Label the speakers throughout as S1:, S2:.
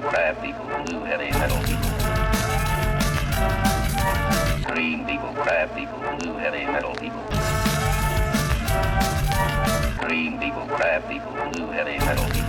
S1: crab people, blue heavy metal people. Green people, crab people, blue heavy metal people. Green people, crab people, blue heavy metal people.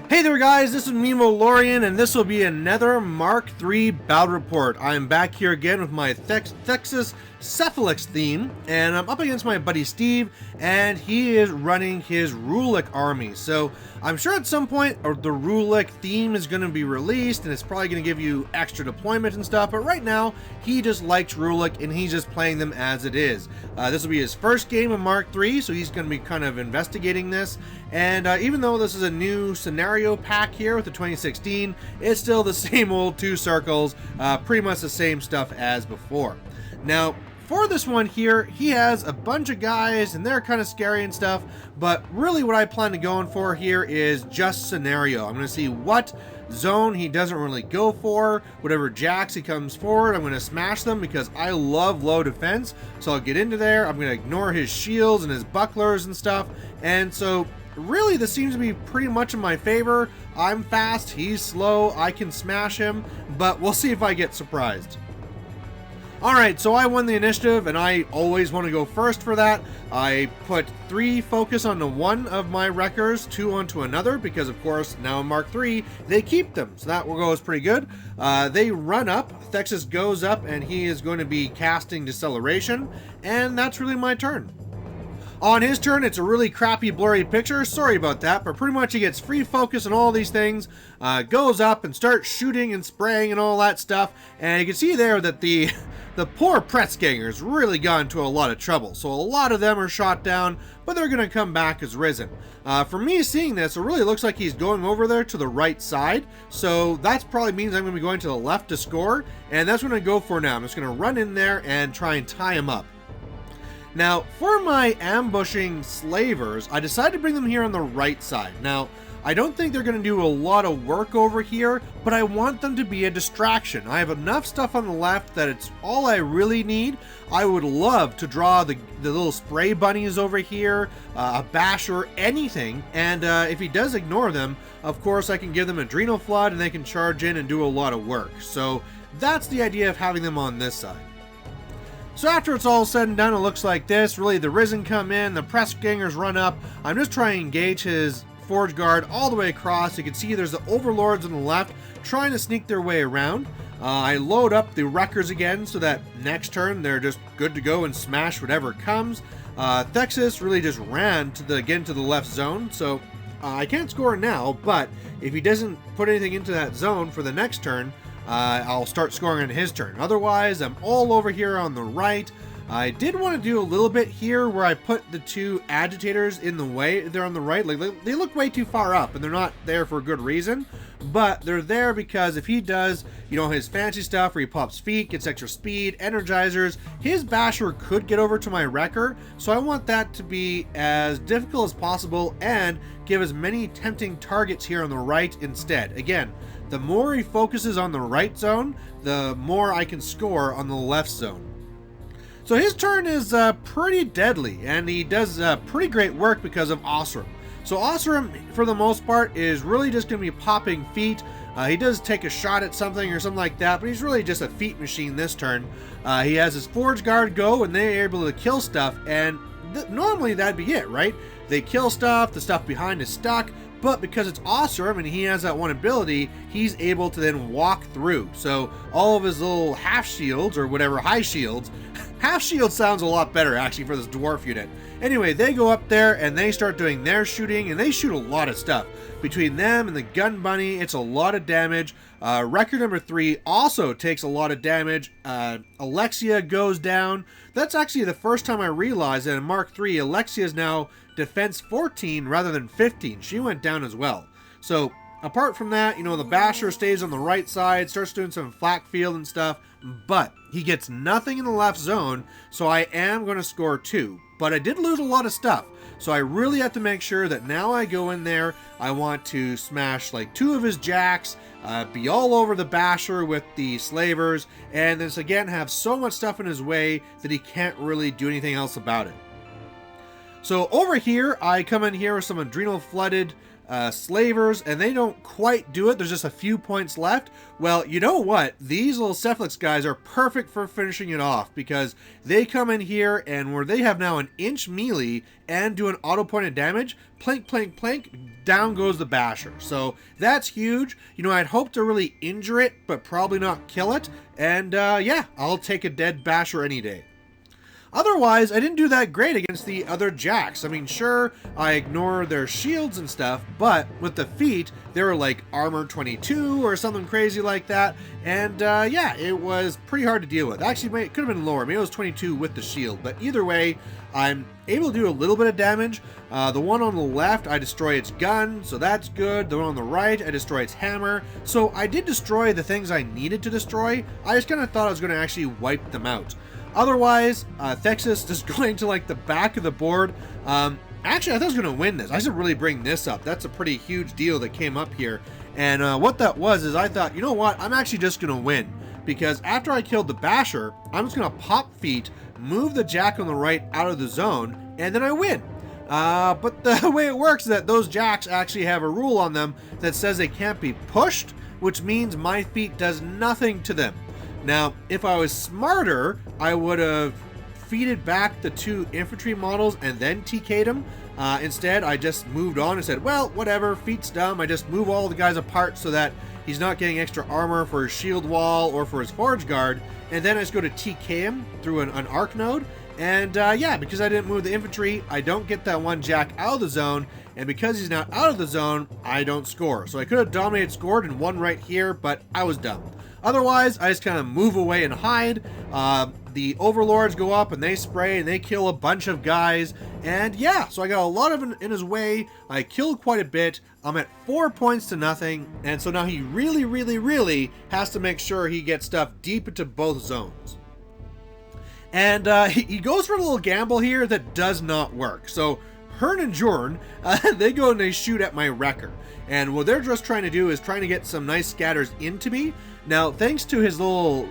S2: Hey there guys, this is Lorian, and this will be another Mark III battle report. I am back here again with my Thexus Cephalix theme, and I'm up against my buddy Steve, and he is running his Rulik army. So I'm sure at some point the Rulik theme is going to be released, and it's probably going to give you extra deployment and stuff, but right now he just likes Rulik and he's just playing them as it is. This will be his first game of Mark III, so he's going to be kind of investigating this, and even though this is a new scenario pack here with the 2016, it's still the same old two circles, pretty much the same stuff as before. Now, for this one here, he has a bunch of guys and they're kind of scary and stuff, but really what I plan to go in for here is just scenario. I'm going to see what zone he doesn't really go for. Whatever jacks he comes forward, I'm going to smash them because I love low defense. So I'll get into there, I'm going to ignore his shields and his bucklers and stuff, and so really this seems to be pretty much in my favor. I'm fast, he's slow, I can smash him, but we'll see if I get surprised. Alright, so I won the initiative, and I always want to go first for that. I put 3 focus onto one of my wreckers, 2 onto another, because of course, now in Mark III, they keep them, so that goes pretty good. They run up, Thexus goes up, and he is going to be casting Deceleration, and that's really my turn. On his turn, it's a really crappy blurry picture, sorry about that, but pretty much he gets free focus on all these things, goes up and starts shooting and spraying and all that stuff, and you can see there that the poor Pressgangers really got into a lot of trouble, so a lot of them are shot down, but they're going to come back as risen. For me seeing this, it really looks like he's going over there to the right side, so that probably means I'm going to be going to the left to score, and that's what I'm going to go for now. I'm just going to run in there and try and tie him up. Now, for my ambushing slavers, I decided to bring them here on the right side. Now, I don't think they're going to do a lot of work over here, but I want them to be a distraction. I have enough stuff on the left that it's all I really need. I would love to draw the little spray bunnies over here, a basher, anything, and if he does ignore them, of course I can give them Adrenal Flood and they can charge in and do a lot of work. So that's the idea of having them on this side. So after it's all said and done, it looks like this. Really, the Risen come in, the Pressgangers run up. I'm just trying to engage his Forge Guard all the way across. You can see there's the Overlords on the left trying to sneak their way around. I load up the Wreckers again so that next turn they're just good to go and smash whatever comes. Thexus really just ran to get into the left zone, so I can't score now, but if he doesn't put anything into that zone for the next turn, I'll start scoring on his turn. Otherwise, I'm all over here on the right. I did want to do a little bit here where I put the 2 agitators in the way. They're on the right. Like, they look way too far up, and they're not there for a good reason. But they're there because if he does, you know, his fancy stuff where he pops feet, gets extra speed, energizers, his basher could get over to my wrecker. So I want that to be as difficult as possible and give as many tempting targets here on the right instead. Again, the more he focuses on the right zone, the more I can score on the left zone. So his turn is pretty deadly, and he does pretty great work because of Ossrum. So Ossrum, for the most part, is really just going to be popping feet. He does take a shot at something or something like that, but he's really just a feet machine this turn. He has his Forge Guard go, and they're able to kill stuff, and normally that'd be it, right? They kill stuff, the stuff behind is stuck, but because it's Ossrum and he has that one ability, he's able to then walk through. So all of his little half shields, or whatever, high shields, half shield sounds a lot better actually for this dwarf unit. Anyway, they go up there and they start doing their shooting, and they shoot a lot of stuff. Between them and the gun bunny, it's a lot of damage. Record number 3 also takes a lot of damage. Alexia goes down. That's actually the first time I realized that in Mark III, Alexia is now defense 14 rather than 15. She went down as well. So apart from that, you know, the basher stays on the right side, starts doing some flak field and stuff, but he gets nothing in the left zone, so I am going to score 2. but I did lose a lot of stuff. So I really have to make sure that now I go in there, I want to smash like 2 of his jacks, be all over the basher with the slavers, and this again have so much stuff in his way that he can't really do anything else about it. So over here, I come in here with some adrenal flooded slavers, and they don't quite do it. There's just a few points left. Well, you know what? These little Cephalix guys are perfect for finishing it off, because they come in here, and where they have now an inch melee and do an auto-pointed damage, plank, plank, plank, down goes the basher. So that's huge. You know, I'd hope to really injure it, but probably not kill it. And yeah, I'll take a dead basher any day. Otherwise, I didn't do that great against the other jacks. I mean, sure, I ignore their shields and stuff, but with the feet, they were like armor 22 or something crazy like that. And yeah, it was pretty hard to deal with. Actually, it could have been lower. Maybe it was 22 with the shield. But either way, I'm able to do a little bit of damage. The one on the left, I destroy its gun, so that's good. The one on the right, I destroy its hammer. So I did destroy the things I needed to destroy. I just kind of thought I was going to actually wipe them out. Otherwise, Thexus just going to like the back of the board. Actually, I thought I was going to win this. I should really bring this up. That's a pretty huge deal that came up here. And what that was is I thought, you know what? I'm actually just going to win. Because after I killed the basher, I'm just going to pop feet, move the jack on the right out of the zone, and then I win. But the way it works is that those jacks actually have a rule on them that says they can't be pushed, which means my feet does nothing to them. Now, if I was smarter, I would have feeded back the 2 infantry models and then TK'd them. Instead, I just moved on and said, well, whatever, feet's dumb. I just move all the guys apart so that he's not getting extra armor for his shield wall or for his forge guard. And then I just go to TK him through an arc node. And yeah, because I didn't move the infantry, I don't get that 1 jack out of the zone. And because he's not out of the zone, I don't score. So I could have dominated, scored, and won right here, but I was dumb. Otherwise, I just kind of move away and hide. The overlords go up and they spray and they kill a bunch of guys. And yeah, so I got a lot of in his way. I killed quite a bit. I'm at 4 points to nothing. And so now he really, really, really has to make sure he gets stuff deep into both zones. And he goes for a little gamble here that does not work. So Hearn and Jorn, they go and they shoot at my wrecker. And what they're just trying to do is trying to get some nice scatters into me. Now, thanks to his little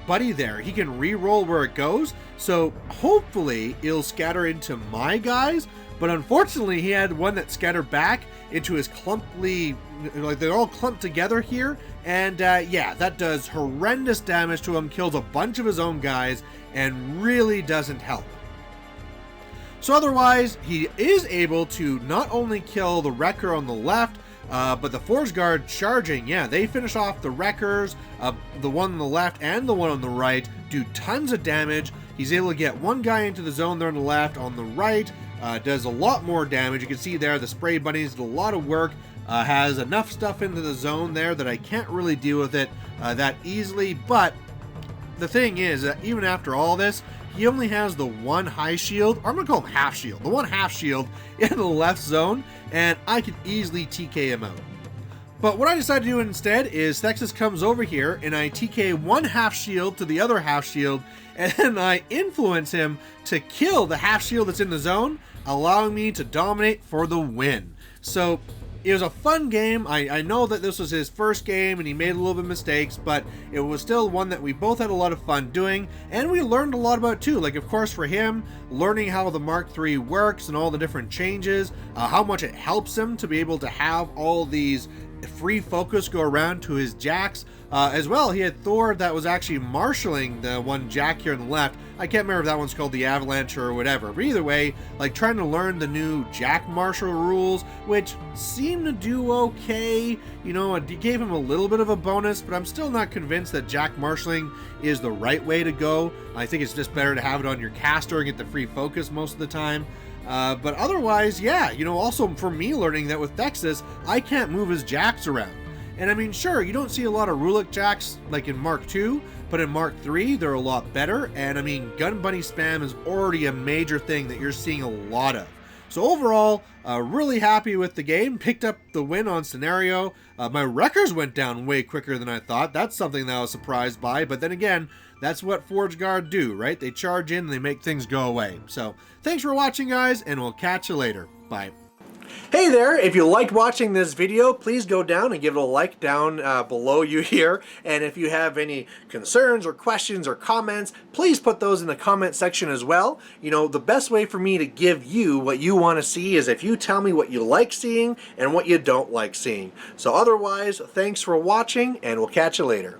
S2: buddy there, he can re-roll where it goes. So hopefully it'll scatter into my guys. But unfortunately, he had one that scattered back into his clumply, like they're all clumped together here. And yeah, that does horrendous damage to him, kills a bunch of his own guys, and really doesn't help. So otherwise, he is able to not only kill the wrecker on the left, but the Forge Guard charging, yeah, they finish off the wreckers, the one on the left and the one on the right, do tons of damage. He's able to get 1 guy into the zone there on the left. On the right, does a lot more damage. You can see there the spray bunnies did a lot of work, has enough stuff into the zone there that I can't really deal with it that easily. But the thing is that even after all this, he only has the 1 high shield, or I'm going to call him half shield, the 1 half shield in the left zone, and I could easily TK him out. But what I decided to do instead is Thexus comes over here, and I TK 1 half shield to the other half shield, and then I influence him to kill the half shield that's in the zone, allowing me to dominate for the win. So it was a fun game. I know that this was his first game and he made a little bit of mistakes, but it was still one that we both had a lot of fun doing, and we learned a lot about too. Like, of course, for him, learning how the Mark III works and all the different changes, how much it helps him to be able to have all these free focus go around to his jacks. As well, he had Thor that was actually marshalling the 1 jack here on the left. I can't remember if that one's called the Avalanche or whatever, but either way, like trying to learn the new jack marshal rules, which seemed to do okay. You know, it gave him a little bit of a bonus, but I'm still not convinced that jack marshalling is the right way to go. I think it's just better to have it on your caster and get the free focus most of the time. But otherwise, yeah, you know, also for me learning that with Thexus, I can't move his jacks around. And I mean, sure, you don't see a lot of Rulik jacks like in Mark II, but in Mark III, they're a lot better. And I mean, gun bunny spam is already a major thing that you're seeing a lot of. So overall, really happy with the game. Picked up the win on scenario. My wreckers went down way quicker than I thought. That's something that I was surprised by. But then again, that's what Forge Guard do, right? They charge in and they make things go away. So thanks for watching, guys, and we'll catch you later. Bye. Hey there, if you liked watching this video, please go down and give it a like down below you here. And if you have any concerns or questions or comments, please put those in the comment section as well. You know, the best way for me to give you what you want to see is if you tell me what you like seeing and what you don't like seeing. So otherwise, thanks for watching, and we'll catch you later.